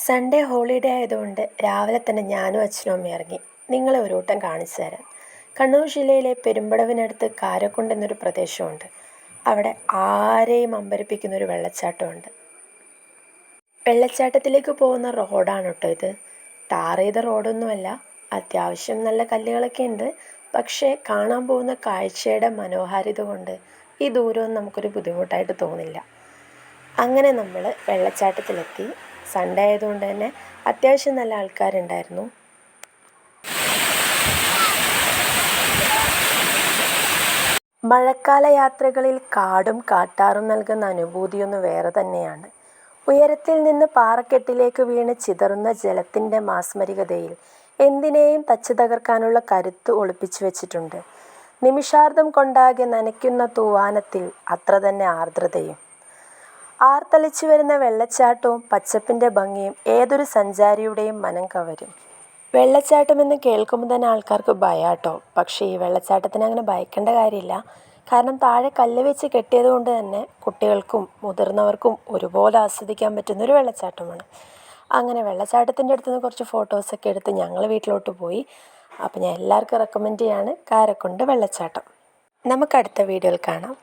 Sunday holiday ആയതുകൊണ്ട് രാവിലെ തന്നെ ഞാനും അച്ഛനും അമ്മയും ഇറങ്ങി. നിങ്ങളെ ഒരു വട്ടം കാണിച്ചു തരാം. കണ്ണൂർ ജില്ലയിലെ പെരുമ്പടവിനടുത്ത് കാരക്കുണ്ട് എന്നൊരു പ്രദേശമുണ്ട്. അവിടെ ആരെയും അമ്പരപ്പിക്കുന്നൊരു വെള്ളച്ചാട്ടമുണ്ട്. വെള്ളച്ചാട്ടത്തിലേക്ക് പോകുന്ന റോഡാണ് കേട്ടോ ഇത്. ടാർ ചെയ്ത റോഡൊന്നുമല്ല. അത്യാവശ്യം നല്ല കല്ലുകളൊക്കെ ഉണ്ട്. പക്ഷേ കാണാൻ പോകുന്ന കാഴ്ചയുടെ മനോഹാരിത കൊണ്ട് ഈ ദൂരമൊന്നും നമുക്കൊരു ബുദ്ധിമുട്ടായിട്ട് തോന്നില്ല. അങ്ങനെ നമ്മൾ വെള്ളച്ചാട്ടത്തിലെത്തി. സൺഡേ ആയതുകൊണ്ട് തന്നെ അത്യാവശ്യം നല്ല ആൾക്കാരുണ്ടായിരുന്നു. മഴക്കാല യാത്രകളിൽ കാടും കാട്ടാറും നൽകുന്ന അനുഭൂതിയൊന്ന് വേറെ തന്നെയാണ്. ഉയരത്തിൽ നിന്ന് പാറക്കെട്ടിലേക്ക് വീണ് ചിതറുന്ന ജലത്തിൻ്റെ മാസ്മരികതയിൽ എന്തിനേയും തച്ചു തകർക്കാനുള്ള കരുത്ത് ഒളിപ്പിച്ചു വെച്ചിട്ടുണ്ട്. നിമിഷാർദ്ധം കൊണ്ടാകെ നനയ്ക്കുന്ന തൂവാനത്തിൽ അത്ര തന്നെ ആർദ്രതയും. ആർത്തലിച്ചു വരുന്ന വെള്ളച്ചാട്ടവും പച്ചപ്പിൻ്റെ ഭംഗിയും ഏതൊരു സഞ്ചാരിയുടെയും മനം കവരും. വെള്ളച്ചാട്ടമെന്ന് കേൾക്കുമ്പോൾ തന്നെ ആൾക്കാർക്ക് ഭയാട്ടോ. പക്ഷേ ഈ വെള്ളച്ചാട്ടത്തിന് അങ്ങനെ ഭയക്കേണ്ട കാര്യമില്ല. കാരണം താഴെ കല്ല് വെച്ച് കെട്ടിയത് കൊണ്ട് തന്നെ കുട്ടികൾക്കും മുതിർന്നവർക്കും ഒരുപോലെ ആസ്വദിക്കാൻ പറ്റുന്നൊരു വെള്ളച്ചാട്ടമാണ്. അങ്ങനെ വെള്ളച്ചാട്ടത്തിൻ്റെ അടുത്തുനിന്ന് കുറച്ച് ഫോട്ടോസൊക്കെ എടുത്ത് ഞങ്ങൾ വീട്ടിലോട്ട് പോയി. അപ്പോൾ ഞാൻ എല്ലാവർക്കും റെക്കമെൻഡ് ചെയ്യാണ് കാരക്കുണ്ട് വെള്ളച്ചാട്ടം. നമുക്ക് അടുത്ത വീഡിയോയിൽ കാണാം.